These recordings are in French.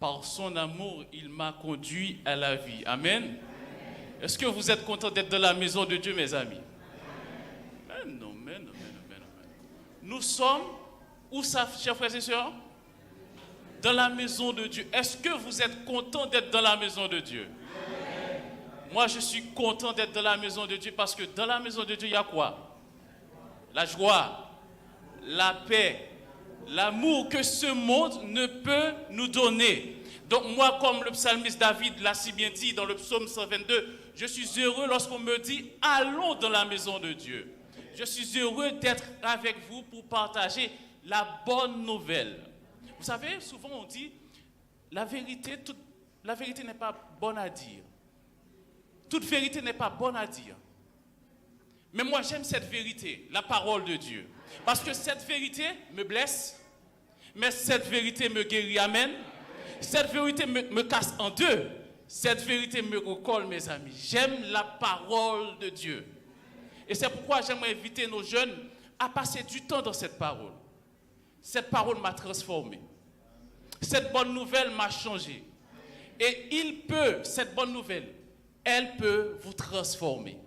Par son amour, il m'a conduit à la vie. Amen. Est-ce que vous êtes content d'être dans la maison de Dieu, mes amis? Mais non. Nous sommes, où ça, chers frères et sœurs? Dans la maison de Dieu. Est-ce que vous êtes content d'être dans la maison de Dieu? Moi, je suis content d'être dans la maison de Dieu parce que dans la maison de Dieu, il y a quoi? La joie, la paix, l'amour que ce monde ne peut nous donner. Donc moi, comme le psalmiste David l'a si bien dit dans le psaume 122, je suis heureux lorsqu'on me dit « Allons dans la maison de Dieu ». Je suis heureux d'être avec vous pour partager la bonne nouvelle. Vous savez, souvent on dit la vérité n'est pas bonne à dire. Toute vérité n'est pas bonne à dire. Mais moi, j'aime cette vérité, la parole de Dieu. Parce que cette vérité me blesse, mais cette vérité me guérit. Amen. Cette vérité me casse en deux. Cette vérité me recolle, mes amis. J'aime la parole de Dieu. Et c'est pourquoi j'aimerais inviter nos jeunes à passer du temps dans cette parole. Cette parole m'a transformé. Cette bonne nouvelle m'a changé. Et cette bonne nouvelle, elle peut vous transformer.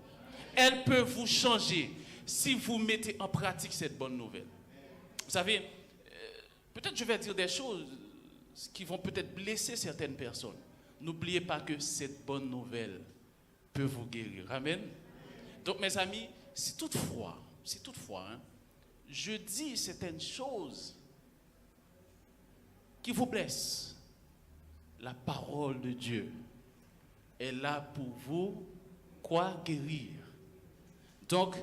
Elle peut vous changer si vous mettez en pratique cette bonne nouvelle. Vous savez, peut-être je vais dire des choses qui vont peut-être blesser certaines personnes. N'oubliez pas que cette bonne nouvelle peut vous guérir. Amen. Donc mes amis, si toutefois, je dis certaines choses qui vous blessent, la parole de Dieu est là pour vous, quoi, guérir. Donc,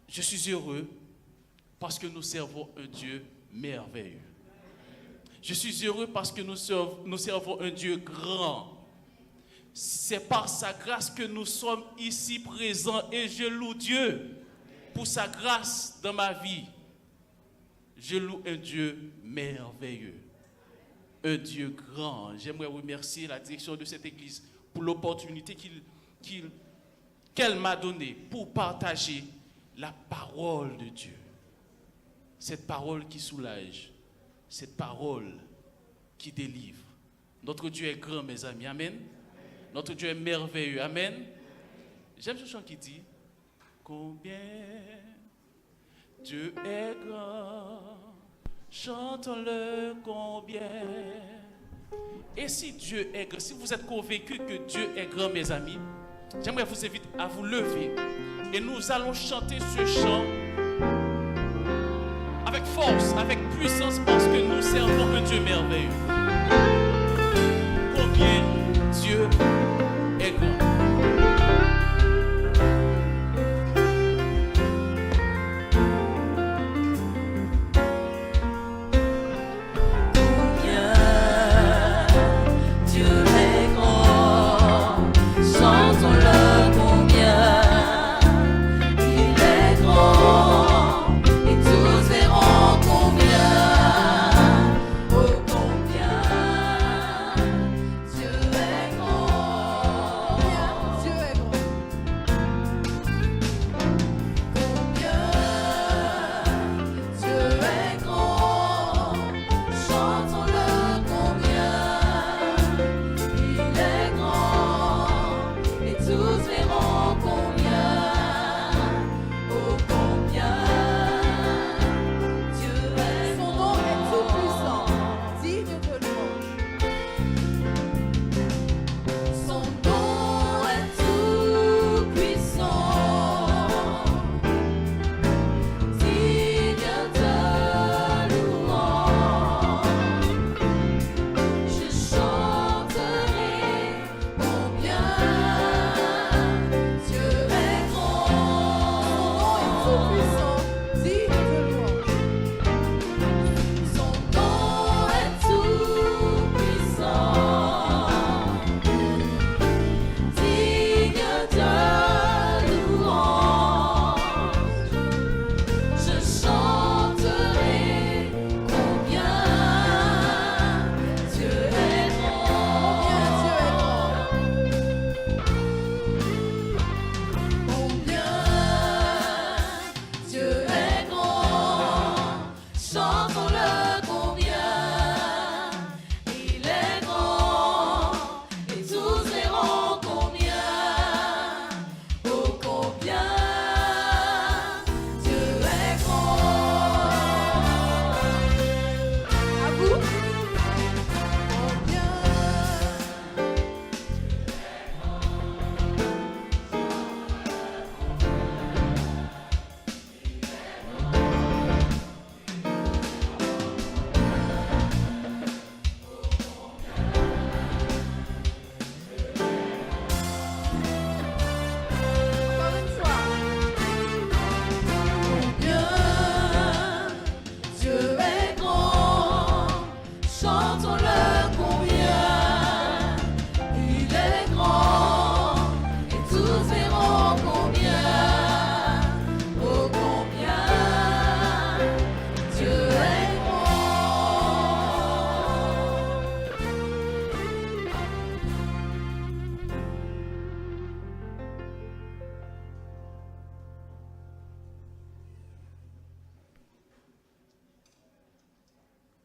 je suis heureux parce que nous servons un Dieu merveilleux. Je suis heureux parce que nous servons un Dieu grand. C'est par sa grâce que nous sommes ici présents et je loue Dieu pour sa grâce dans ma vie. Je loue un Dieu merveilleux, un Dieu grand. J'aimerais remercier la direction de cette église pour l'opportunité qu'elle m'a donnée pour partager la parole de Dieu. Cette parole qui soulage, cette parole qui délivre. Notre Dieu est grand, mes amis. Amen. Notre Dieu est merveilleux. Amen. J'aime ce chant qui dit combien Dieu est grand, chantons-le combien. Et si Dieu est grand, si vous êtes convaincus que Dieu est grand, mes amis, j'aimerais vous inviter à vous lever et nous allons chanter ce chant avec force, avec puissance, parce que nous servons un Dieu merveilleux. Combien Dieu est grand. Combien Dieu est grand.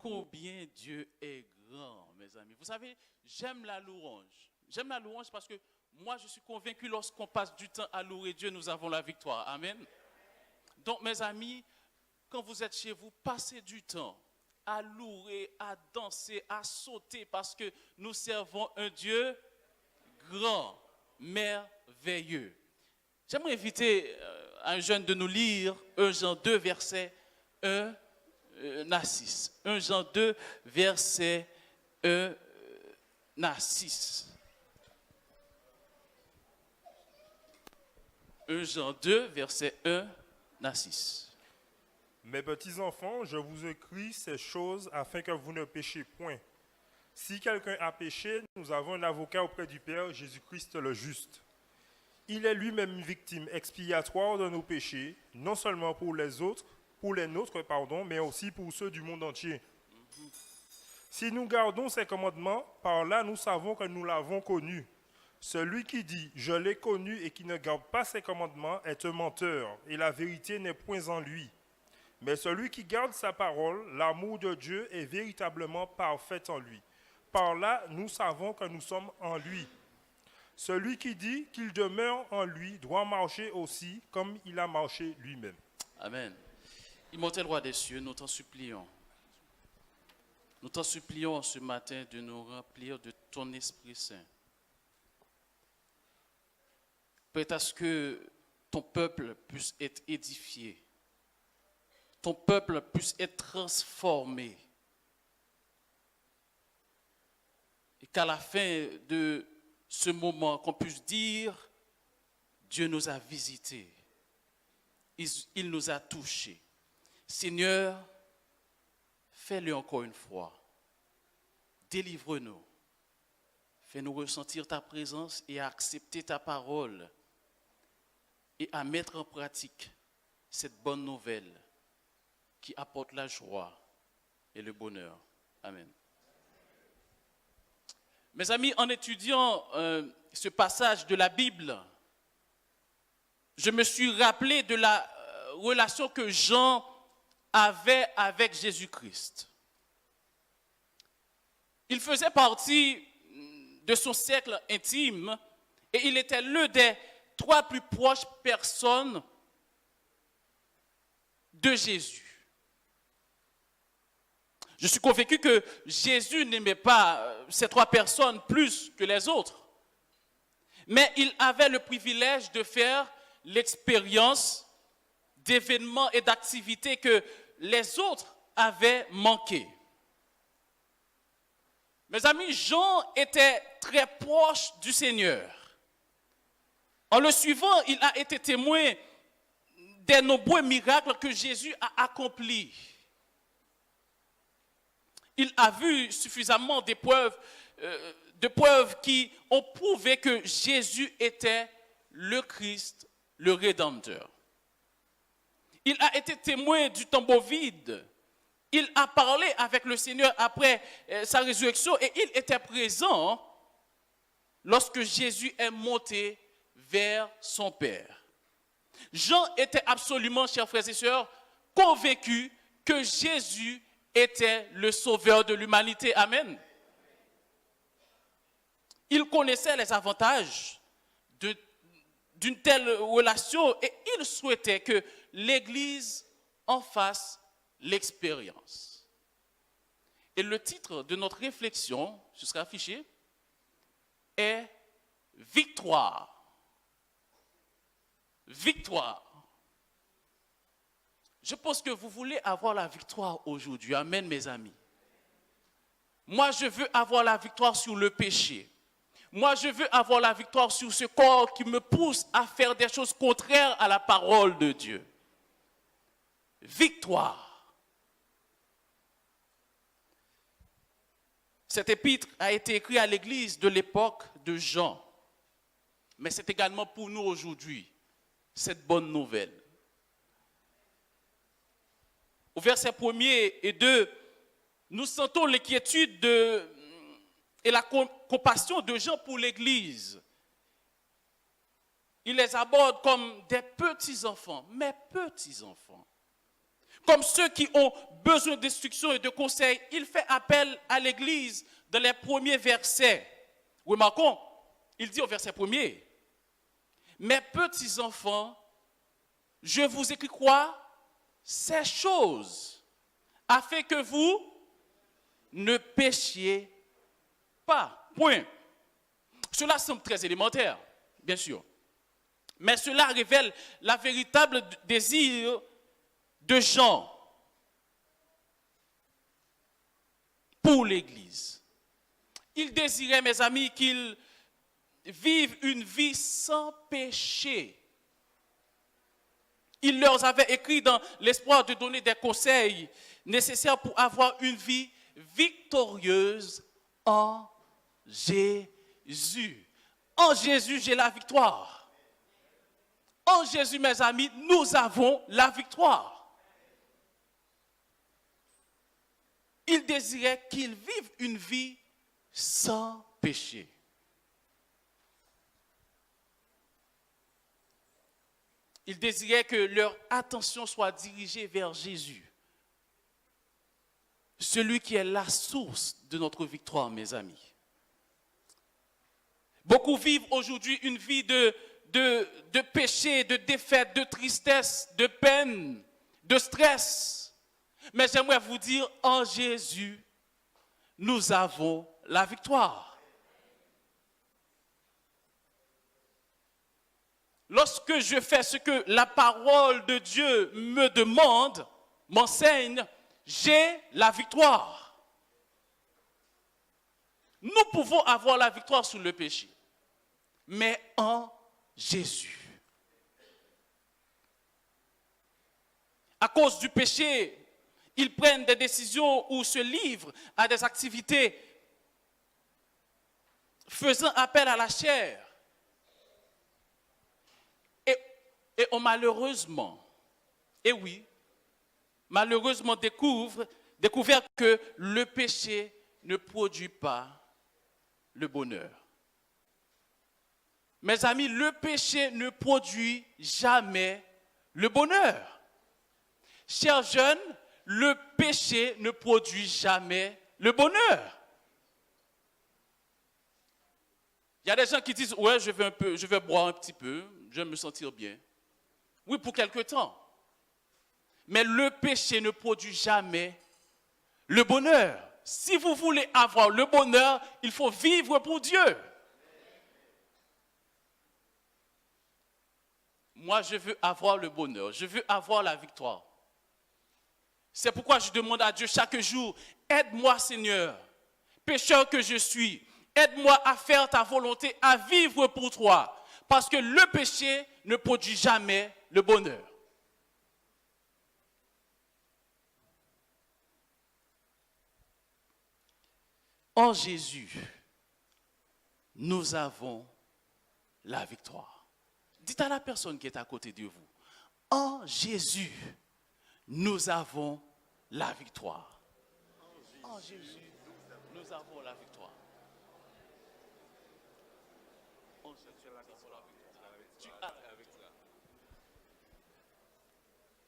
combien Dieu est grand, mes amis. Vous savez, j'aime la louange. J'aime la louange parce que moi, je suis convaincu, lorsqu'on passe du temps à louer Dieu, nous avons la victoire. Amen. Donc, mes amis, quand vous êtes chez vous, passez du temps à louer, à danser, à sauter, parce que nous servons un Dieu grand, merveilleux. J'aimerais inviter un jeune de nous lire 1 Jean 2, verset 1 à 6. 1 Jean 2, verset 1 à 6. 1 Jean 2, verset 1 à 6. Mes petits enfants, je vous écris ces choses afin que vous ne péchiez point. Si quelqu'un a péché, nous avons un avocat auprès du Père, Jésus-Christ le juste. Il est lui-même une victime expiatoire de nos péchés, non seulement pour les nôtres, mais aussi pour ceux du monde entier. Si nous gardons ses commandements, par là nous savons que nous l'avons connu. Celui qui dit « je l'ai connu » et qui ne garde pas ses commandements est un menteur, et la vérité n'est point en lui. Mais celui qui garde sa parole, l'amour de Dieu est véritablement parfait en lui. Par là, nous savons que nous sommes en lui. Celui qui dit qu'il demeure en lui doit marcher aussi comme il a marché lui-même. Amen. Immortel roi des cieux, nous t'en supplions. Nous t'en supplions ce matin de nous remplir de ton Esprit Saint. Peut-être à ce que ton peuple puisse être édifié. Ton peuple puisse être transformé. Et qu'à la fin de ce moment, qu'on puisse dire, Dieu nous a visités. Il nous a touchés. Seigneur, fais-le encore une fois. Délivre-nous. Fais-nous ressentir ta présence et à accepter ta parole et à mettre en pratique cette bonne nouvelle qui apporte la joie et le bonheur. Amen. Mes amis, en étudiant ce passage de la Bible, je me suis rappelé de la relation que Jean avait avec Jésus-Christ. Il faisait partie de son cercle intime et il était l'un des 3 plus proches personnes de Jésus. Je suis convaincu que Jésus n'aimait pas ces 3 personnes plus que les autres. Mais il avait le privilège de faire l'expérience d'événements et d'activités que les autres avaient manqué. Mes amis, Jean était très proche du Seigneur. En le suivant, il a été témoin des nombreux miracles que Jésus a accomplis. Il a vu suffisamment de preuves qui ont prouvé que Jésus était le Christ, le Rédempteur. Il a été témoin du tombeau vide. Il a parlé avec le Seigneur après sa résurrection et il était présent lorsque Jésus est monté vers son Père. Jean était absolument, chers frères et sœurs, convaincu que Jésus était le sauveur de l'humanité. Amen. Il connaissait les avantages d'une telle relation et il souhaitait que l'Église en fasse l'expérience. Et le titre de notre réflexion, ce sera affiché, est « Victoire ». Victoire. Je pense que vous voulez avoir la victoire aujourd'hui. Amen, mes amis. Moi, je veux avoir la victoire sur le péché. Moi, je veux avoir la victoire sur ce corps qui me pousse à faire des choses contraires à la parole de Dieu. Victoire. Cet épître a été écrit à l'église de l'époque de Jean. Mais c'est également pour nous aujourd'hui, cette bonne nouvelle. Au verset 1er et 2, nous sentons l'inquiétude et la compassion de Jean pour l'Église. Il les aborde comme des petits-enfants, mes petits-enfants. Comme ceux qui ont besoin d'instruction et de conseils, il fait appel à l'Église dans les premiers versets. Remarquons, il dit au verset 1er, « Mes petits enfants, je vous écris quoi? Ces choses, afin que vous ne péchiez pas. » Point. Cela semble très élémentaire, bien sûr. Mais cela révèle la véritable désir de Jean pour l'Église. Il désirait, mes amis, qu'ils vivent une vie sans péché. Il leur avait écrit dans l'espoir de donner des conseils nécessaires pour avoir une vie victorieuse en Jésus. En Jésus, j'ai la victoire. En Jésus, mes amis, nous avons la victoire. Il désirait qu'ils vivent une vie sans péché. Il désirait que leur attention soit dirigée vers Jésus, celui qui est la source de notre victoire, mes amis. Beaucoup vivent aujourd'hui une vie de péché, de défaite, de tristesse, de peine, de stress. Mais j'aimerais vous dire, en Jésus, nous avons la victoire. Lorsque je fais ce que la parole de Dieu me demande, m'enseigne, j'ai la victoire. Nous pouvons avoir la victoire sur le péché, mais en Jésus. À cause du péché, ils prennent des décisions ou se livrent à des activités faisant appel à la chair. Et ont malheureusement, et oui, malheureusement découvert que le péché ne produit pas le bonheur. Mes amis, le péché ne produit jamais le bonheur. Chers jeunes, le péché ne produit jamais le bonheur. Il y a des gens qui disent, ouais, je vais boire un petit peu, je vais me sentir bien. Oui, pour quelque temps. Mais le péché ne produit jamais le bonheur. Si vous voulez avoir le bonheur, il faut vivre pour Dieu. Moi, je veux avoir le bonheur, je veux avoir la victoire. C'est pourquoi je demande à Dieu chaque jour, aide-moi Seigneur, pécheur que je suis, aide-moi à faire ta volonté, à vivre pour toi. Parce que le péché ne produit jamais le bonheur. En Jésus, nous avons la victoire. Dites à la personne qui est à côté de vous, en Jésus, nous avons la victoire. En Jésus, nous avons la victoire.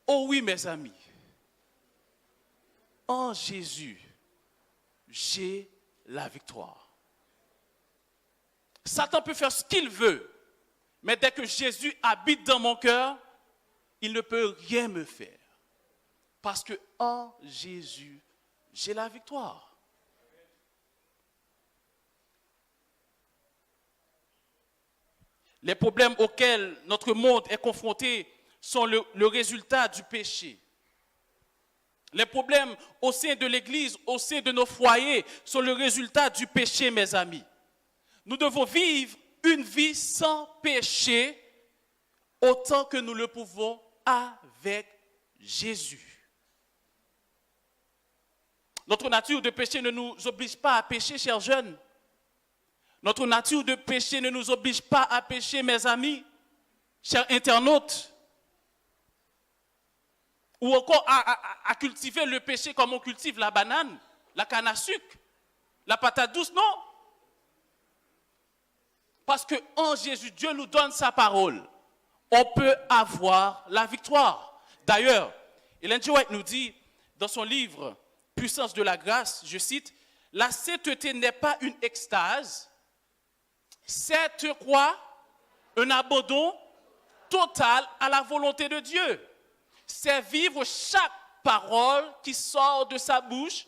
Oh oui, mes amis. En Jésus, j'ai la victoire. Satan peut faire ce qu'il veut, mais dès que Jésus habite dans mon cœur, il ne peut rien me faire. Parce que en Jésus, j'ai la victoire. Les problèmes auxquels notre monde est confronté sont le résultat du péché. Les problèmes au sein de l'Église, au sein de nos foyers, sont le résultat du péché, mes amis. Nous devons vivre une vie sans péché autant que nous le pouvons avec Jésus. Notre nature de péché ne nous oblige pas à pécher, chers jeunes. Notre nature de péché ne nous oblige pas à pécher, mes amis, chers internautes. Ou encore à cultiver le péché comme on cultive la banane, la canne à sucre, la patate douce, non. Parce qu'en Jésus, Dieu nous donne sa parole. On peut avoir la victoire. D'ailleurs, Ellen G. White nous dit dans son livre « Puissance de la grâce », je cite, « La sainteté n'est pas une extase, c'est quoi? Un abandon total à la volonté de Dieu. C'est vivre chaque parole qui sort de sa bouche,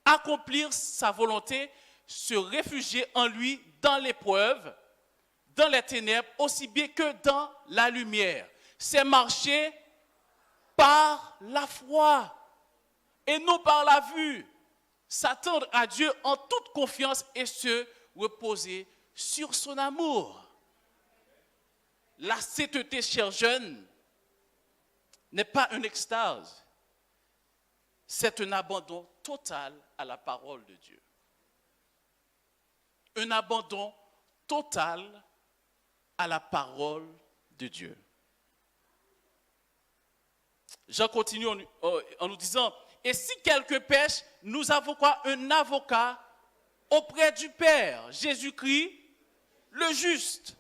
accomplir sa volonté, se réfugier en lui dans l'épreuve, dans les ténèbres, aussi bien que dans la lumière. C'est marcher par la foi et non par la vue. S'attendre à Dieu en toute confiance et se reposer sur son amour. La sainteté, chers jeunes, n'est pas une extase. C'est un abandon total à la parole de Dieu. Un abandon total à la parole de Dieu. Jean continue en nous disant, et si quelqu'un pêche, nous avons quoi? Un avocat auprès du Père, Jésus-Christ, le juste.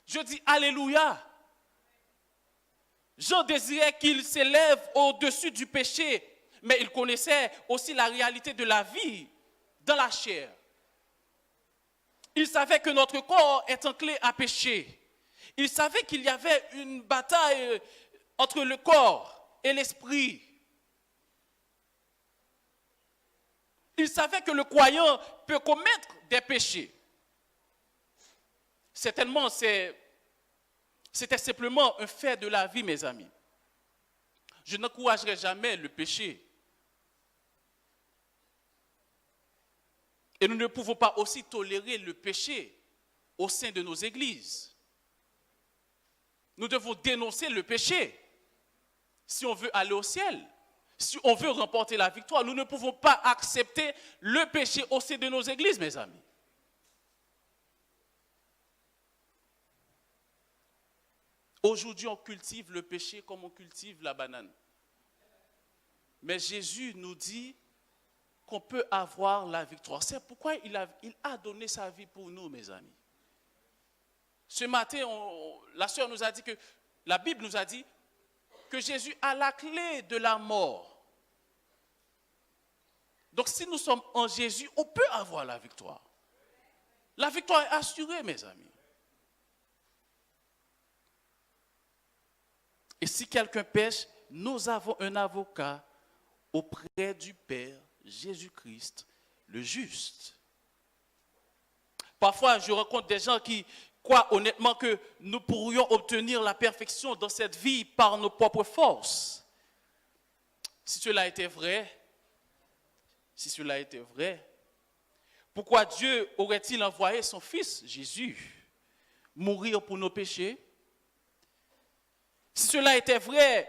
Je dis Alléluia. Jean désirait qu'il s'élève au-dessus du péché, mais il connaissait aussi la réalité de la vie dans la chair. Il savait que notre corps est enclin à pécher. Il savait qu'il y avait une bataille entre le corps et l'esprit. Il savait que le croyant peut commettre des péchés. Certainement, c'était simplement un fait de la vie, mes amis. Je n'encouragerai jamais le péché. Et nous ne pouvons pas aussi tolérer le péché au sein de nos églises. Nous devons dénoncer le péché si on veut aller au ciel, si on veut remporter la victoire. Nous ne pouvons pas accepter le péché au sein de nos églises, mes amis. Aujourd'hui, on cultive le péché comme on cultive la banane. Mais Jésus nous dit qu'on peut avoir la victoire. C'est pourquoi il a donné sa vie pour nous, mes amis. Ce matin, la sœur nous a dit que, la Bible nous a dit que Jésus a la clé de la mort. Donc si nous sommes en Jésus, on peut avoir la victoire. La victoire est assurée, mes amis. Et si quelqu'un pêche, nous avons un avocat auprès du Père, Jésus-Christ, le juste. Parfois, je rencontre des gens qui croient honnêtement que nous pourrions obtenir la perfection dans cette vie par nos propres forces. Si cela était vrai, pourquoi Dieu aurait-il envoyé son Fils, Jésus, mourir pour nos péchés? Si cela était vrai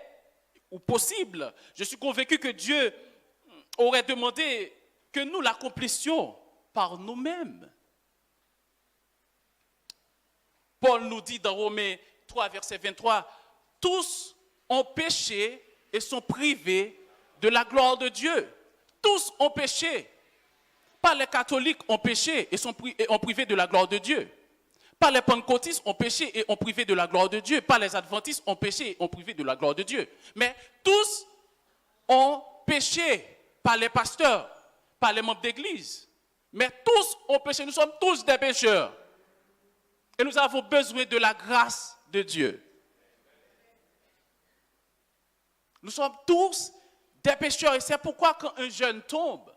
ou possible, je suis convaincu que Dieu aurait demandé que nous l'accomplissions par nous-mêmes. Paul nous dit dans Romains 3, verset 23, « Tous ont péché et sont privés de la gloire de Dieu. » Tous ont péché. Pas les catholiques ont péché et ont privé de la gloire de Dieu. Pas les pentecôtistes ont péché et ont privé de la gloire de Dieu. Pas les adventistes ont péché et ont privé de la gloire de Dieu. Mais tous ont péché. Pas les pasteurs, pas les membres d'église. Mais tous ont péché. Nous sommes tous des pécheurs. Et nous avons besoin de la grâce de Dieu. Nous sommes tous des pécheurs. Et c'est pourquoi quand un jeune tombe,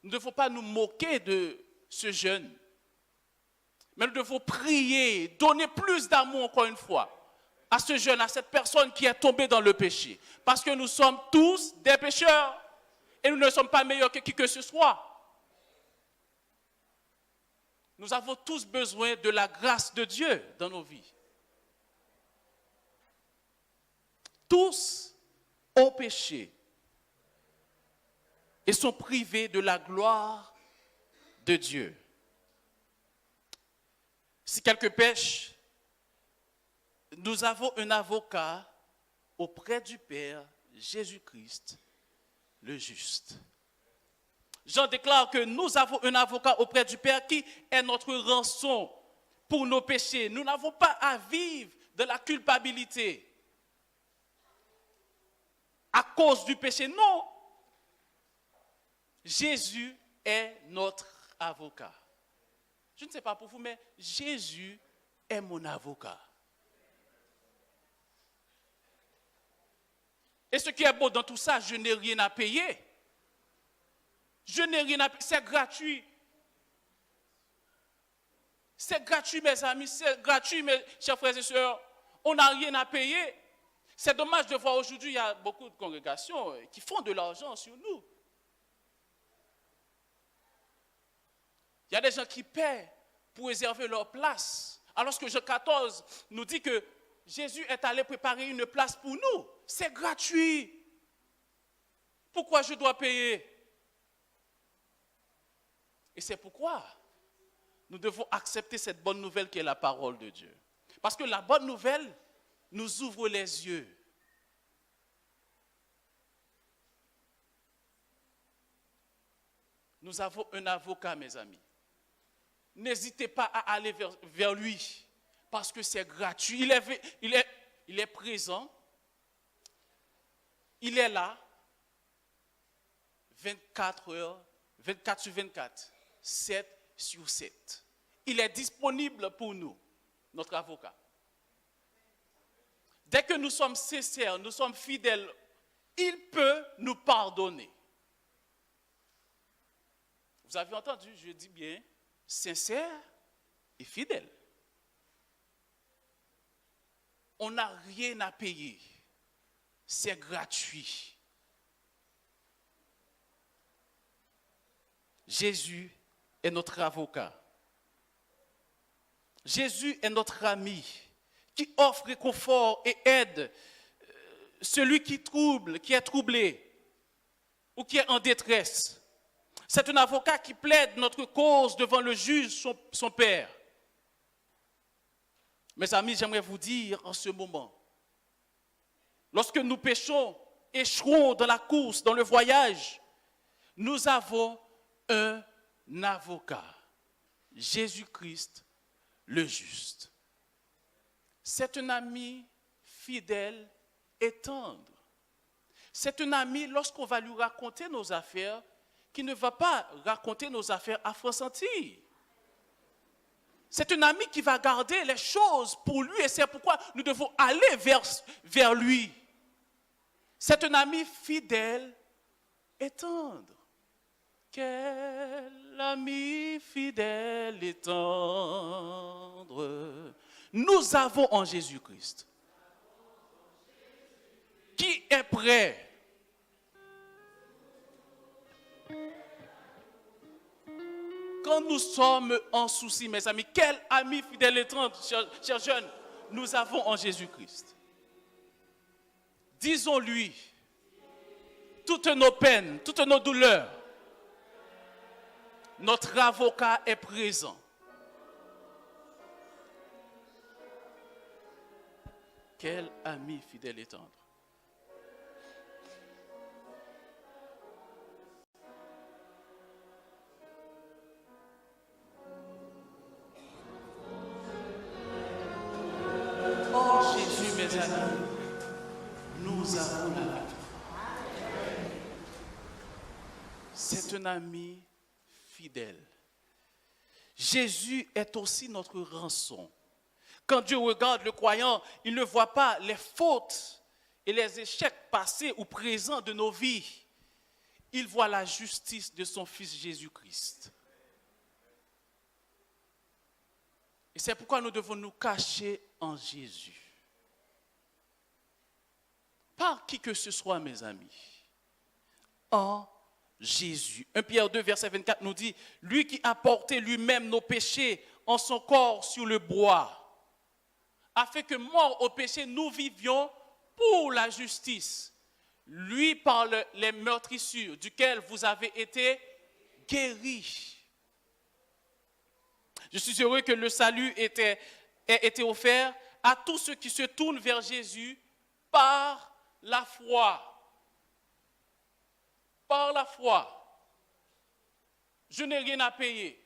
nous ne devons pas nous moquer de ce jeune. Mais nous devons prier, donner plus d'amour encore une fois à ce jeune, à cette personne qui est tombée dans le péché. Parce que nous sommes tous des pécheurs et nous ne sommes pas meilleurs que qui que ce soit. Nous avons tous besoin de la grâce de Dieu dans nos vies. Tous ont péché et sont privés de la gloire de Dieu. Si quelqu'un pêche, nous avons un avocat auprès du Père, Jésus-Christ, le juste. Jean déclare que nous avons un avocat auprès du Père qui est notre rançon pour nos péchés. Nous n'avons pas à vivre de la culpabilité. à cause du péché. Non. Jésus est notre avocat. Je ne sais pas pour vous, mais Jésus est mon avocat. Et ce qui est beau dans tout ça, je n'ai rien à payer. Je n'ai rien à payer. C'est gratuit. C'est gratuit, mes amis. C'est gratuit, mes chers frères et sœurs. On n'a rien à payer. C'est dommage de voir aujourd'hui, il y a beaucoup de congrégations qui font de l'argent sur nous. Il y a des gens qui paient pour réserver leur place. Alors que Jean 14 nous dit que Jésus est allé préparer une place pour nous. C'est gratuit. Pourquoi je dois payer? Et c'est pourquoi nous devons accepter cette bonne nouvelle qui est la parole de Dieu. Parce que la bonne nouvelle nous ouvre les yeux. Nous avons un avocat, mes amis. N'hésitez pas à aller vers lui, parce que c'est gratuit. Il est présent. Il est là, 24 heures, 24 sur 24, 7 sur 7. Il est disponible pour nous, notre avocat. Dès que nous sommes sincères, nous sommes fidèles, il peut nous pardonner. Vous avez entendu, je dis bien, sincère et fidèle. On n'a rien à payer. C'est gratuit. Jésus est notre avocat. Jésus est notre ami qui offre réconfort et aide celui qui est troublé ou qui est en détresse. C'est un avocat qui plaide notre cause devant le juge, son Père. Mes amis, j'aimerais vous dire en ce moment, lorsque nous péchons, échouons dans la course, dans le voyage, nous avons un avocat, Jésus-Christ le juste. C'est un ami fidèle et tendre. C'est un ami, lorsqu'on va lui raconter nos affaires, qui ne va pas raconter nos affaires à faux sentir. C'est un ami qui va garder les choses pour lui et c'est pourquoi nous devons aller vers lui. C'est un ami fidèle et tendre. Quel ami fidèle et tendre nous avons en Jésus-Christ. Qui est prêt quand nous sommes en souci, mes amis? Quel ami fidèle et tendre, chers jeunes, nous avons en Jésus-Christ. Disons-lui toutes nos peines, toutes nos douleurs. Notre avocat est présent. Quel ami fidèle et tendre. Oh Jésus, mes amis, nous avons la victoire. C'est un ami fidèle. Jésus est aussi notre rançon. Quand Dieu regarde le croyant, il ne voit pas les fautes et les échecs passés ou présents de nos vies. Il voit la justice de son Fils Jésus-Christ. Et c'est pourquoi nous devons nous cacher en Jésus. Par qui que ce soit, mes amis. En Jésus. 1 Pierre 2, verset 24 nous dit, lui qui a porté lui-même nos péchés en son corps sur le bois, afin que mort au péché, nous vivions pour la justice. Lui par les meurtrissures, duquel vous avez été guéris. Je suis heureux que le salut ait été offert à tous ceux qui se tournent vers Jésus par la foi. Par la foi. Je n'ai rien à payer.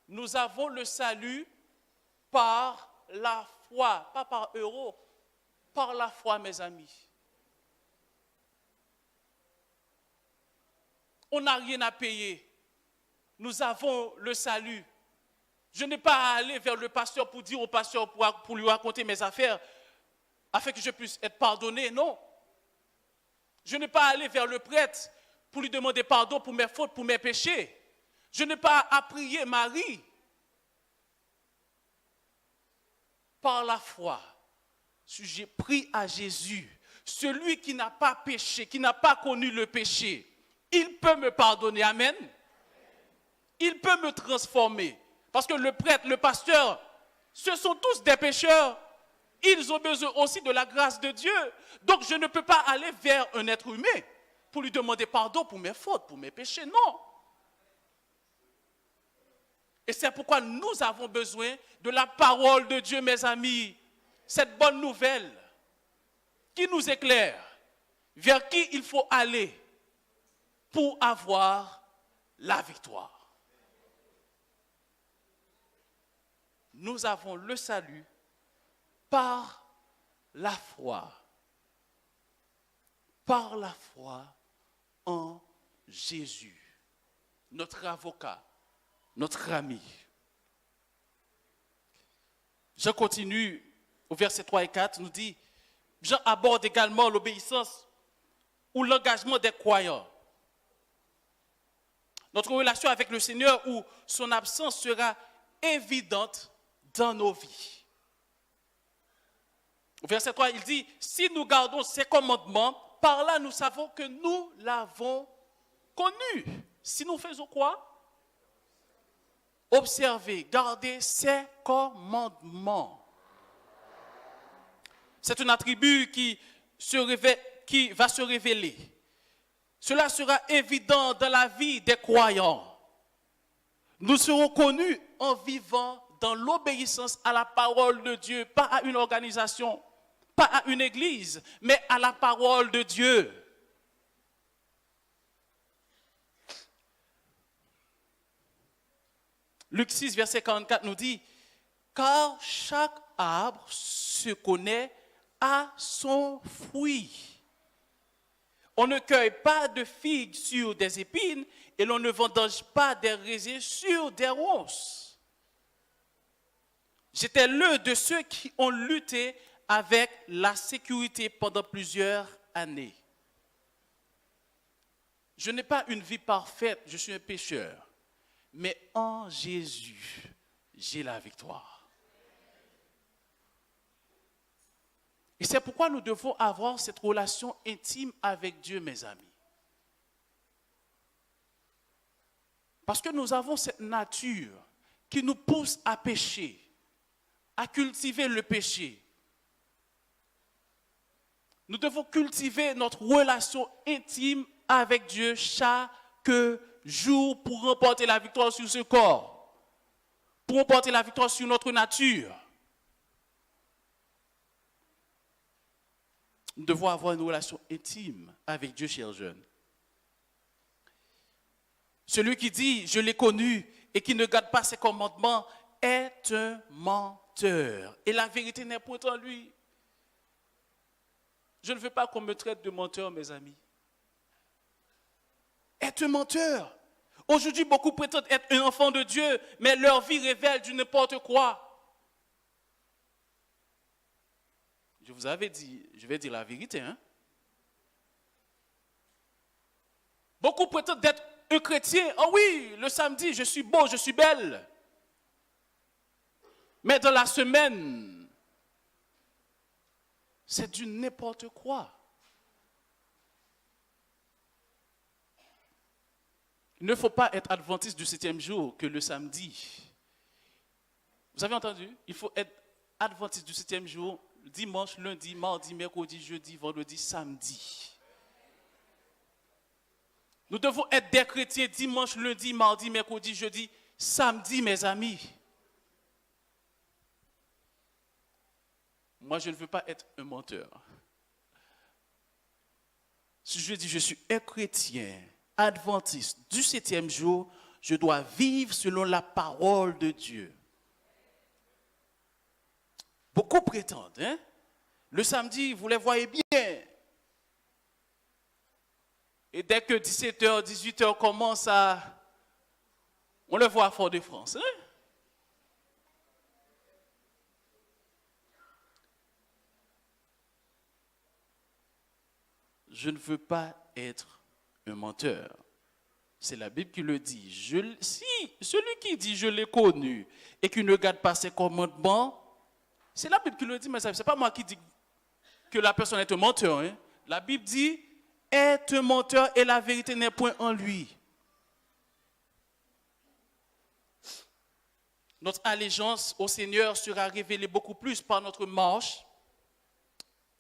Nous avons le salut par la foi, pas par euro, par la foi, mes amis. On n'a rien à payer. Nous avons le salut. Je n'ai pas à aller vers le pasteur pour dire au pasteur, pour lui raconter mes affaires, afin que je puisse être pardonné. Non. Je n'ai pas à aller vers le prêtre pour lui demander pardon pour mes fautes, pour mes péchés. Je n'ai pas à prier Marie. Par la foi, j'ai pris à Jésus, celui qui n'a pas péché, qui n'a pas connu le péché, il peut me pardonner. Amen. Il peut me transformer. Parce que le prêtre, le pasteur, ce sont tous des pécheurs. Ils ont besoin aussi de la grâce de Dieu. Donc je ne peux pas aller vers un être humain pour lui demander pardon pour mes fautes, pour mes péchés. Non. Et c'est pourquoi nous avons besoin de la parole de Dieu, mes amis. Cette bonne nouvelle qui nous éclaire vers qui il faut aller pour avoir la victoire. Nous avons le salut par la foi. Par la foi en Jésus, notre avocat, notre ami. Jean continue au verset 3 et 4, nous dit, Jean aborde également l'obéissance ou l'engagement des croyants. Notre relation avec le Seigneur ou son absence sera évidente dans nos vies. Au verset 3, il dit, si nous gardons ses commandements, par là nous savons que nous l'avons connu. Si nous faisons quoi? Observer, garder ses commandements. C'est un attribut qui va se révéler. Cela sera évident dans la vie des croyants. Nous serons connus en vivant dans l'obéissance à la parole de Dieu, pas à une organisation, pas à une église, mais à la parole de Dieu. Luc 6, verset 44 nous dit, car chaque arbre se connaît à son fruit. On ne cueille pas de figues sur des épines et l'on ne vendange pas des raisins sur des ronces. J'étais l'un de ceux qui ont lutté avec la sécurité pendant plusieurs années. Je n'ai pas une vie parfaite, je suis un pécheur. Mais en Jésus, j'ai la victoire. Et c'est pourquoi nous devons avoir cette relation intime avec Dieu, mes amis. Parce que nous avons cette nature qui nous pousse à pécher, à cultiver le péché. Nous devons cultiver notre relation intime avec Dieu chaque jour pour remporter la victoire sur ce corps, pour remporter la victoire sur notre nature. Nous devons avoir une relation intime avec Dieu, chers jeunes. Celui qui dit « je l'ai connu » et qui ne garde pas ses commandements est un menteur. Et la vérité n'est point en lui. Je ne veux pas qu'on me traite de menteur, mes amis. Est un menteur. Aujourd'hui, beaucoup prétendent être un enfant de Dieu, mais leur vie révèle du n'importe quoi. Je vous avais dit, je vais dire la vérité. Beaucoup prétendent être un chrétien. Oh oui, le samedi, je suis beau, je suis belle. Mais dans la semaine, c'est du n'importe quoi. Il ne faut pas être adventiste du 7e jour que le samedi. Vous avez entendu? Il faut être adventiste du 7e jour, dimanche, lundi, mardi, mercredi, jeudi, vendredi, samedi. Nous devons être des chrétiens dimanche, lundi, mardi, mercredi, jeudi, samedi, mes amis. Moi, je ne veux pas être un menteur. Si je dis je suis un chrétien adventiste du 7e jour, je dois vivre selon la parole de Dieu. Beaucoup prétendent, le samedi, vous les voyez bien. Et dès que 17h, 18h commence à... On le voit à Fort-de-France. Hein? Je ne veux pas être un menteur. C'est la Bible qui le dit. Si celui qui dit je l'ai connu et qui ne garde pas ses commandements, c'est la Bible qui le dit, mais ce n'est pas moi qui dis que la personne est un menteur. Hein? La Bible dit est un menteur et la vérité n'est point en lui. Notre allégeance au Seigneur sera révélée beaucoup plus par notre marche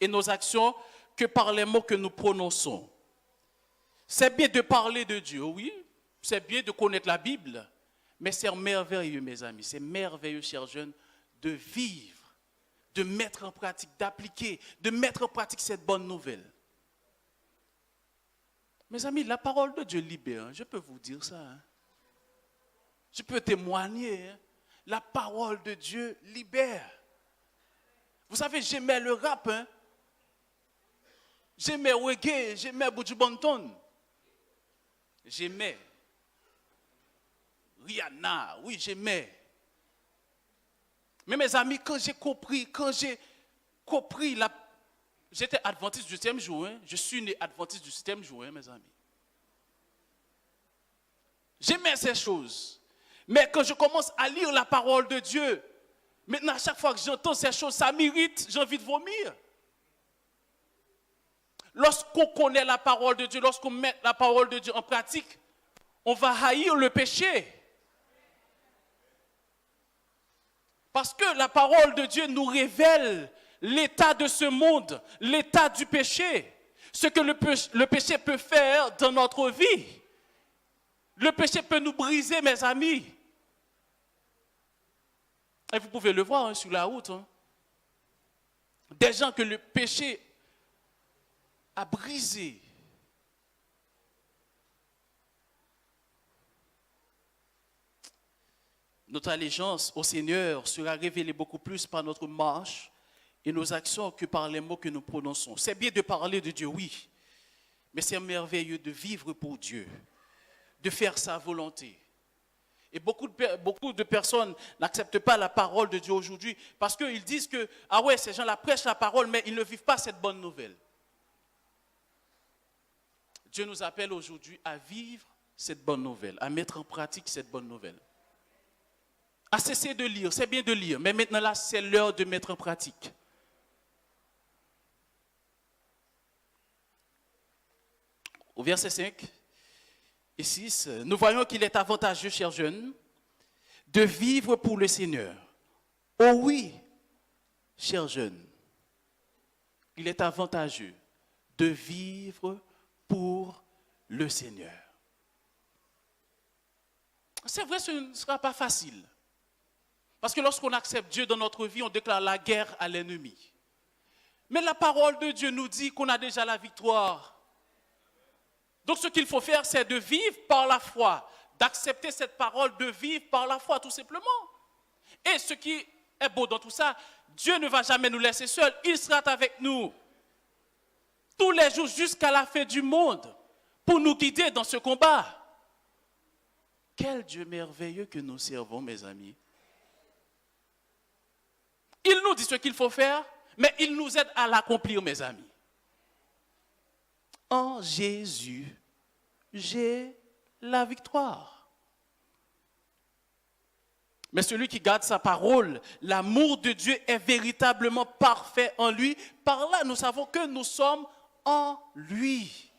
et nos actions que par les mots que nous prononçons. C'est bien de parler de Dieu, oui, c'est bien de connaître la Bible, mais c'est merveilleux, mes amis, c'est merveilleux, chers jeunes, de vivre, de mettre en pratique, d'appliquer, de mettre en pratique cette bonne nouvelle. Mes amis, la parole de Dieu libère, je peux vous dire ça. Hein? Je peux témoigner, hein? La parole de Dieu libère. Vous savez, j'aimais le rap, hein? J'aimais reggae, j'aimais Buju Banton. J'aimais Rihanna, oui, j'aimais. Mais mes amis, quand j'ai compris j'étais adventiste du 7e jour, hein? Je suis né adventiste du 7e jour, hein, mes amis. J'aimais ces choses. Mais quand je commence à lire la parole de Dieu, maintenant, à chaque fois que j'entends ces choses, ça m'irrite, j'ai envie de vomir. Lorsqu'on connaît la parole de Dieu, lorsqu'on met la parole de Dieu en pratique, on va haïr le péché. Parce que la parole de Dieu nous révèle l'état de ce monde, l'état du péché, ce que le péché peut faire dans notre vie. Le péché peut nous briser, mes amis. Et vous pouvez le voir, hein, sur la route. Hein. Des gens que le péché a brisé. Notre allégeance au Seigneur sera révélée beaucoup plus par notre marche et nos actions que par les mots que nous prononçons. C'est bien de parler de Dieu, oui, mais c'est merveilleux de vivre pour Dieu, de faire sa volonté. Et beaucoup de personnes n'acceptent pas la parole de Dieu aujourd'hui parce qu'ils disent que, ah ouais, ces gens-là prêchent la parole, mais ils ne vivent pas cette bonne nouvelle. Dieu nous appelle aujourd'hui à vivre cette bonne nouvelle, à mettre en pratique cette bonne nouvelle. À cesser de lire, c'est bien de lire, mais maintenant là, c'est l'heure de mettre en pratique. Au verset 5 et 6, nous voyons qu'il est avantageux, chers jeunes, de vivre pour le Seigneur. Oh oui, chers jeunes, il est avantageux de vivre pour le Seigneur. C'est vrai, ce ne sera pas facile. Parce que lorsqu'on accepte Dieu dans notre vie, on déclare la guerre à l'ennemi. Mais la parole de Dieu nous dit qu'on a déjà la victoire. Donc ce qu'il faut faire, c'est de vivre par la foi, d'accepter cette parole, de vivre par la foi, tout simplement. Et ce qui est beau dans tout ça, Dieu ne va jamais nous laisser seuls, il sera avec nous tous les jours jusqu'à la fin du monde pour nous guider dans ce combat. Quel Dieu merveilleux que nous servons, mes amis. Il nous dit ce qu'il faut faire, mais il nous aide à l'accomplir, mes amis. En Jésus, j'ai la victoire. Mais celui qui garde sa parole, l'amour de Dieu est véritablement parfait en lui. Par là, nous savons que nous sommes en lui.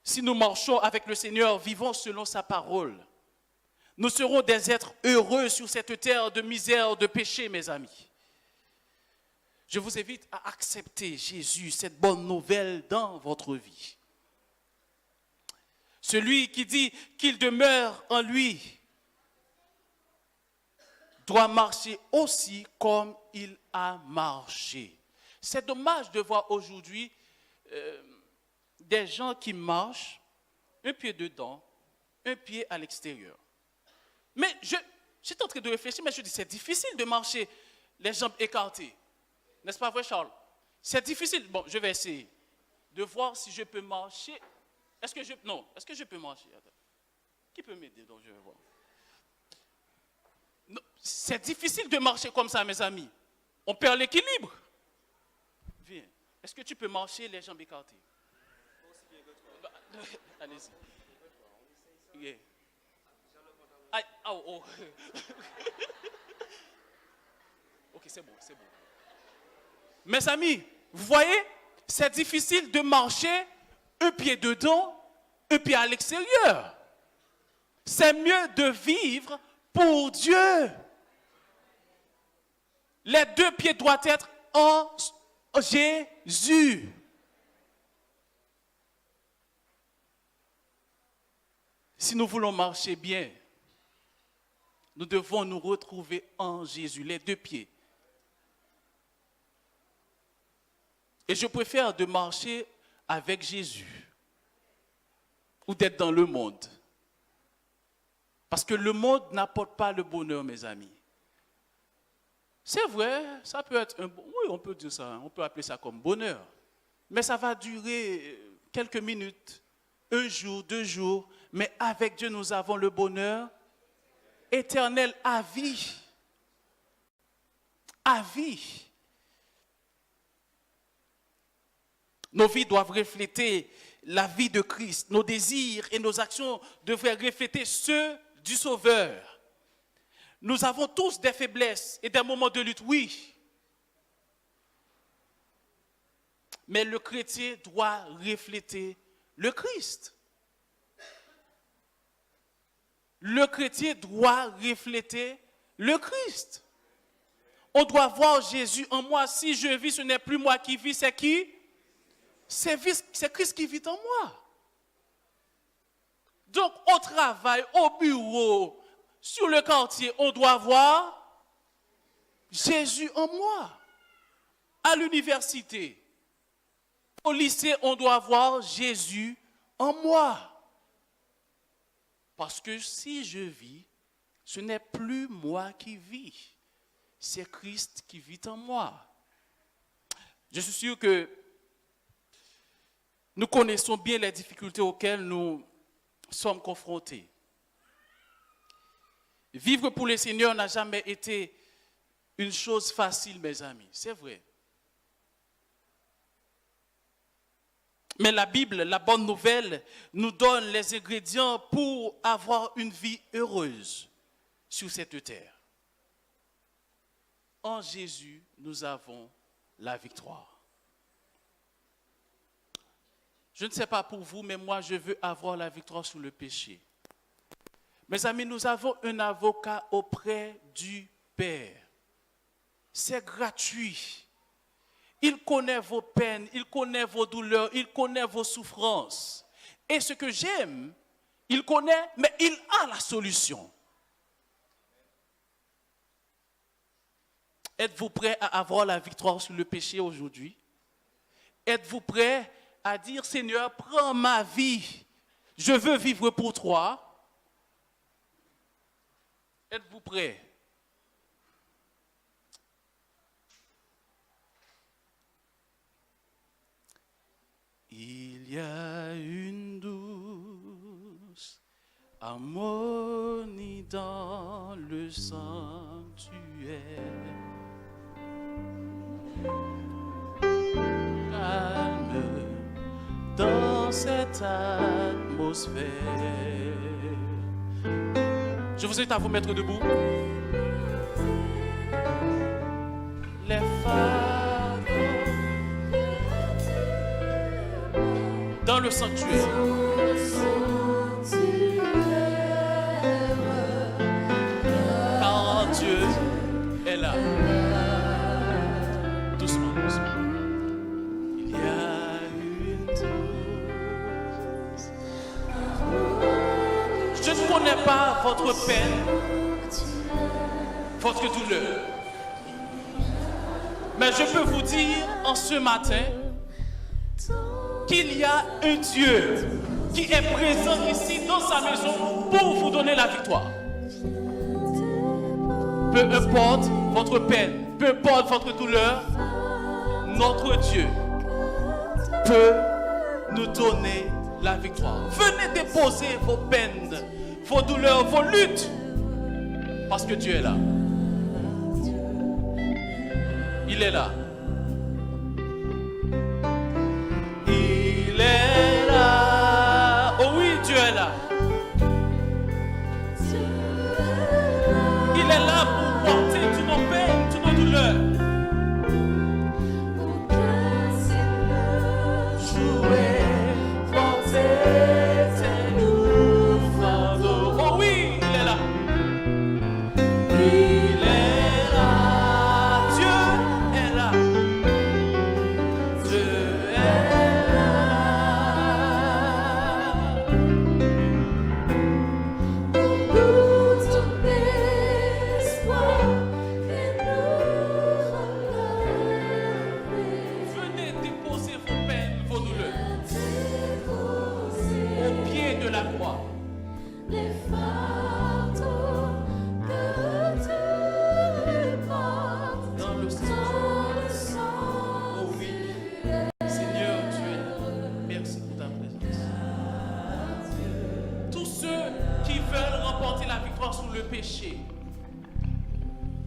Si nous marchons avec le Seigneur, vivons selon sa parole. Nous serons des êtres heureux sur cette terre de misère, de péché, mes amis. Je vous invite à accepter Jésus, cette bonne nouvelle dans votre vie. Celui qui dit qu'il demeure en lui doit marcher aussi comme il a marché. C'est dommage de voir aujourd'hui des gens qui marchent, un pied dedans, un pied à l'extérieur. Mais j'étais en train de réfléchir, mais je dis c'est difficile de marcher les jambes écartées. N'est-ce pas vrai, Charles? C'est difficile. Bon, je vais essayer de voir si je peux marcher. Est-ce que je peux marcher? Attends. Qui peut m'aider? Donc je vais voir. Non, c'est difficile de marcher comme ça, mes amis. On perd l'équilibre. Viens. Est-ce que tu peux marcher les jambes écartées? Allez-y. Yeah. Aïe, oh. Ok, c'est bon. Mes amis, vous voyez, c'est difficile de marcher un pied dedans, un pied à l'extérieur. C'est mieux de vivre pour Dieu. Les deux pieds doivent être en Jésus. Si nous voulons marcher bien, nous devons nous retrouver en Jésus, les deux pieds. Et je préfère de marcher avec Jésus ou d'être dans le monde. Parce que le monde n'apporte pas le bonheur, mes amis. C'est vrai, ça peut être oui, on peut dire ça, on peut appeler ça comme bonheur. Mais ça va durer quelques minutes, un jour, 2 jours. Mais avec Dieu, nous avons le bonheur éternel à vie. À vie. Nos vies doivent refléter la vie de Christ. Nos désirs et nos actions devraient refléter ceux du Sauveur. Nous avons tous des faiblesses et des moments de lutte, oui. Mais le chrétien doit refléter le Christ. Le chrétien doit refléter le Christ. On doit voir Jésus en moi. Si je vis, ce n'est plus moi qui vis, c'est qui? C'est Christ qui vit en moi. Donc, au travail, au bureau, sur le quartier, on doit voir Jésus en moi. À l'université, au lycée, on doit voir Jésus en moi. Parce que si je vis, ce n'est plus moi qui vis. C'est Christ qui vit en moi. Je suis sûr que nous connaissons bien les difficultés auxquelles nous sommes confrontés. Vivre pour le Seigneur n'a jamais été une chose facile, mes amis. C'est vrai. Mais la Bible, la bonne nouvelle, nous donne les ingrédients pour avoir une vie heureuse sur cette terre. En Jésus, nous avons la victoire. Je ne sais pas pour vous, mais moi, je veux avoir la victoire sur le péché. Mes amis, nous avons un avocat auprès du Père. C'est gratuit. Il connaît vos peines, il connaît vos douleurs, il connaît vos souffrances. Et ce que j'aime, il connaît, mais il a la solution. Êtes-vous prêt à avoir la victoire sur le péché aujourd'hui? Êtes-vous prêt à dire, Seigneur, prends ma vie, je veux vivre pour toi? Êtes-vous prêt? Il y a une douce harmonie dans le sanctuaire. Calme dans cette atmosphère. Je vous invite à vous mettre debout. Les fardeaux dans le sanctuaire. Car Dieu est là. Doucement, doucement. Il y a une douce. Je ne connais pas votre peine, votre douleur. Mais je peux vous dire en ce matin qu'il y a un Dieu qui est présent ici dans sa maison pour vous donner la victoire. Peu importe votre peine, peu importe votre douleur, notre Dieu peut nous donner la victoire. Venez déposer vos peines, vos douleurs, vos luttes, parce que Dieu est là. Il est là. Il est là. Oh oui, Dieu est là. Il est là pour porter toutes nos peines, toutes nos douleurs.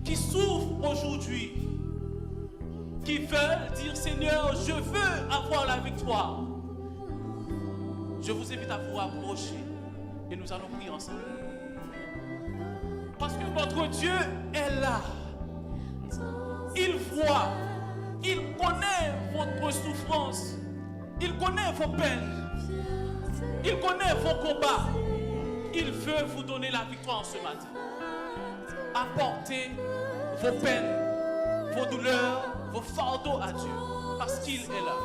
Qui souffrent aujourd'hui, qui veulent dire Seigneur, je veux avoir la victoire. Je vous invite à vous approcher et nous allons prier ensemble. Parce que notre Dieu est là. Il voit, il connaît votre souffrance, il connaît vos peines, il connaît vos combats. Il veut vous donner la victoire ce matin. Apportez vos peines, vos douleurs, vos fardeaux à Dieu, parce qu'il est là.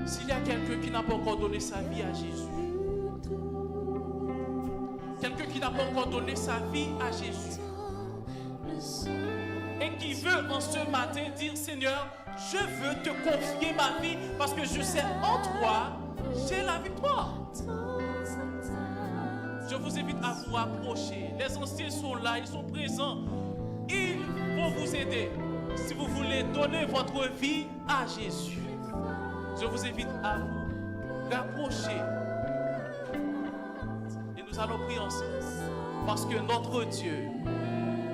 S'il y a quelqu'un qui n'a pas encore donné sa vie à Jésus, quelqu'un qui n'a pas encore donné sa vie à Jésus, et qui veut en ce matin dire Seigneur, je veux te confier ma vie parce que je sais en toi, j'ai la victoire. Je vous invite à vous rapprocher. Les anciens sont là, ils sont présents. Ils vont vous aider si vous voulez donner votre vie à Jésus. Je vous invite à vous rapprocher. Et nous allons prier ensemble parce que notre Dieu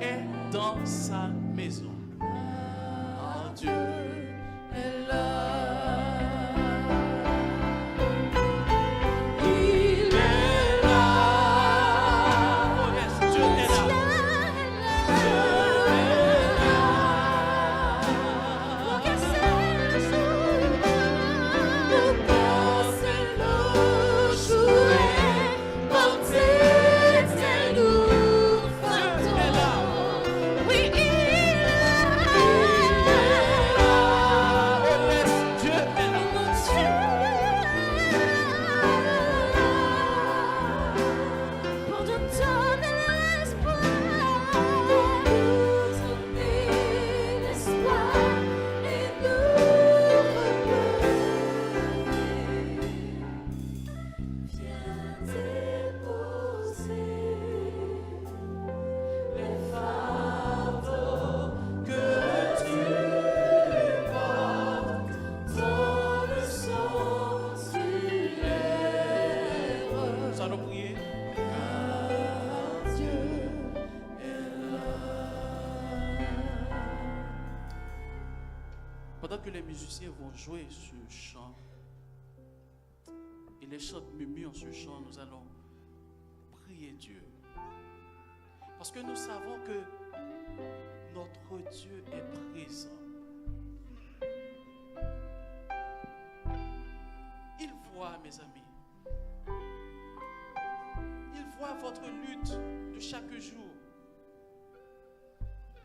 est dans sa maison. Oh, Dieu est là. Il est là. Oh yes, Dieu est là. Dieu est là. Pour casser le jouet, porter tes lourds fardeaux. Oui, il est là. Oh yes, Dieu est là. Pour nous donner l'espoir, et nous viens déposer les fardeaux que tu portes dans le sanctuaire. Nous allons prier. Car Dieu est là. Pendant que les musiciens vont jouer ce chant, et les chants murmurent ce chant, nous allons prier Dieu. Parce que nous savons que notre Dieu est présent. Il voit, mes amis. Il voit votre lutte de chaque jour.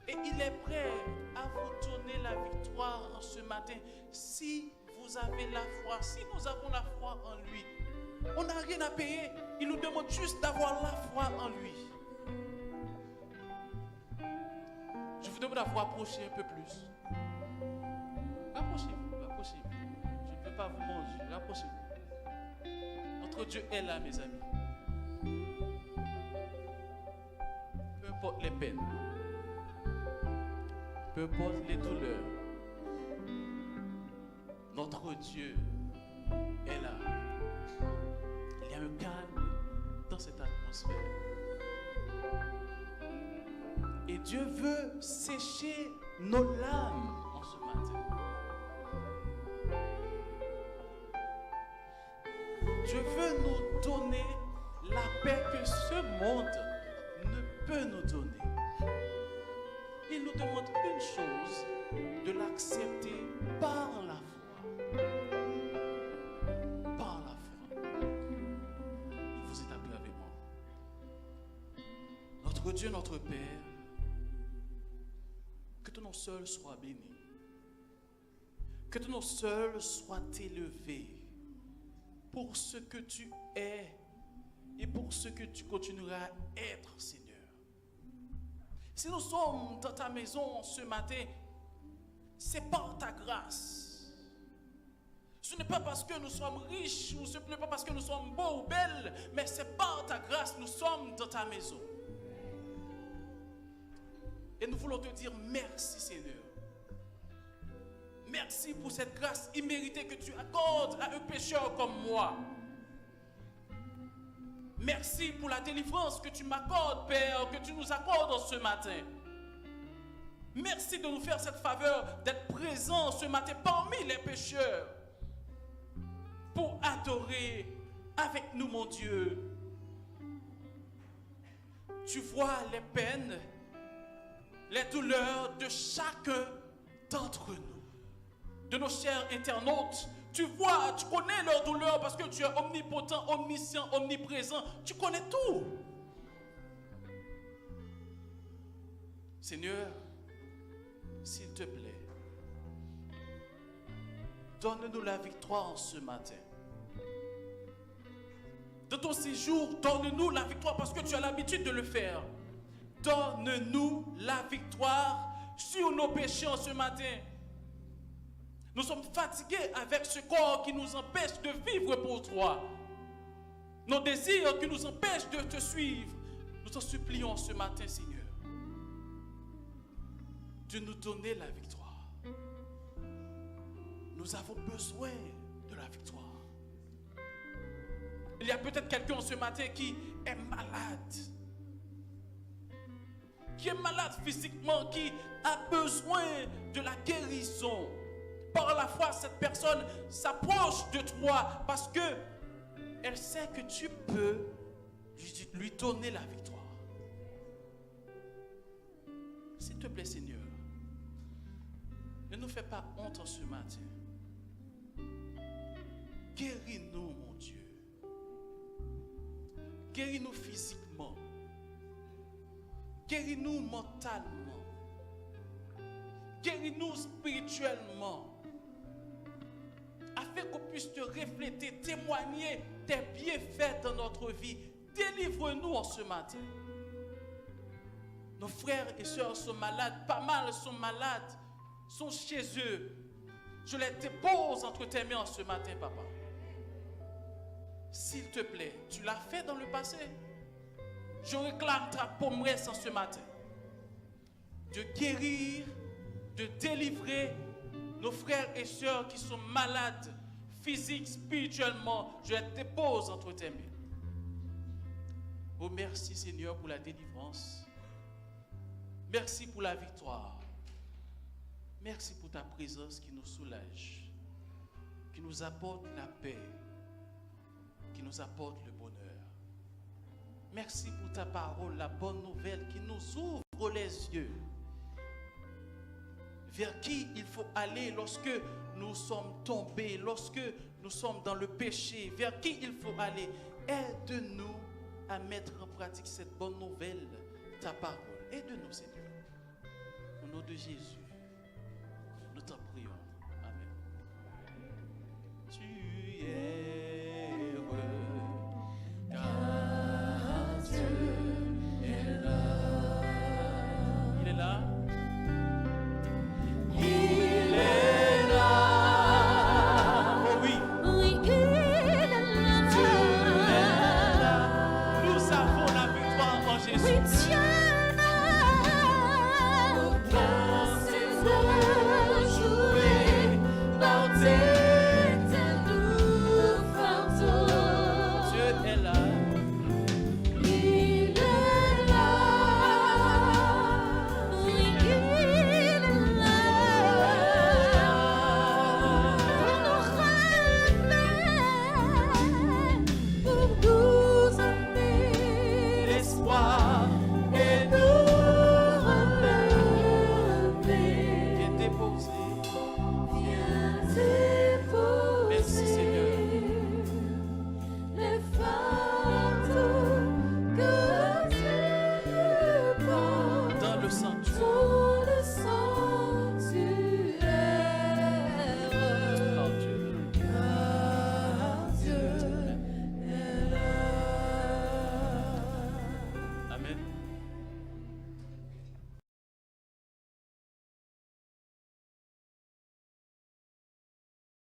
Et il est prêt à vous donner la victoire ce matin. Si vous avez la foi, si nous avons la foi en lui, on n'a rien à payer. Il nous demande juste d'avoir la foi en lui. Je vous demande à vous approcher un peu plus. Approchez-vous, approchez-vous. Je ne peux pas vous manger. Approchez-vous. Notre Dieu est là, mes amis. Peu importe importe les peines, peu importe les douleurs, notre Dieu est là. Il y a un calme dans cette atmosphère. Et Dieu veut sécher nos larmes en ce matin. Dieu veut nous donner la paix que ce monde ne peut nous donner. Il nous demande une chose, de l'accepter par la foi. Par la foi. Vous établissez avec moi. Notre Dieu, notre Père, que ton nom seul soit béni. Que ton nom seul soit élevé pour ce que tu es et pour ce que tu continueras à être, Seigneur. Si nous sommes dans ta maison ce matin, c'est par ta grâce. Ce n'est pas parce que nous sommes riches, ou ce n'est pas parce que nous sommes beaux ou belles, mais c'est par ta grâce que nous sommes dans ta maison. Et nous voulons te dire merci, Seigneur. Merci pour cette grâce imméritée que tu accordes à un pécheur comme moi. Merci pour la délivrance que tu m'accordes, Père, que tu nous accordes ce matin. Merci de nous faire cette faveur d'être présents ce matin parmi les pécheurs pour adorer avec nous, mon Dieu. Tu vois les peines, les douleurs de chacun d'entre nous, de nos chers internautes. Tu vois, tu connais leurs douleurs parce que tu es omnipotent, omniscient, omniprésent. Tu connais tout. Seigneur, s'il te plaît, donne-nous la victoire en ce matin. De ton séjour, donne-nous la victoire parce que tu as l'habitude de le faire. Donne-nous la victoire sur nos péchés en ce matin. Nous sommes fatigués avec ce corps qui nous empêche de vivre pour toi. Nos désirs qui nous empêchent de te suivre. Nous t'en supplions ce matin, Seigneur, de nous donner la victoire. Nous avons besoin de la victoire. Il y a peut-être quelqu'un ce matin qui est malade. Qui est malade physiquement, qui a besoin de la guérison. Par la foi, cette personne s'approche de toi parce que elle sait que tu peux lui donner la victoire. S'il te plaît, Seigneur, ne nous fais pas honte en ce matin. Guéris-nous, mon Dieu. Guéris-nous physiquement. Guéris-nous mentalement. Guéris-nous spirituellement. Afin qu'on puisse te refléter, témoigner tes bienfaits dans notre vie. Délivre-nous en ce matin. Nos frères et sœurs sont malades, pas mal sont malades, sont chez eux. Je les dépose entre tes mains en ce matin, papa. S'il te plaît, tu l'as fait dans le passé. Je réclame ta promesse en ce matin de guérir, de délivrer nos frères et sœurs qui sont malades, physiques, spirituellement. Je les dépose entre tes mains. Oh, merci Seigneur pour la délivrance. Merci pour la victoire. Merci pour ta présence qui nous soulage, qui nous apporte la paix, qui nous apporte le bonheur. Merci pour ta parole, la bonne nouvelle qui nous ouvre les yeux. Vers qui il faut aller lorsque nous sommes tombés, lorsque nous sommes dans le péché, vers qui il faut aller. Aide-nous à mettre en pratique cette bonne nouvelle, ta parole. Aide-nous, Seigneur. Au nom de Jésus, nous t'en prions. Amen. Tu es heureux, car Dieu est là. Il est là. Oui, Dieu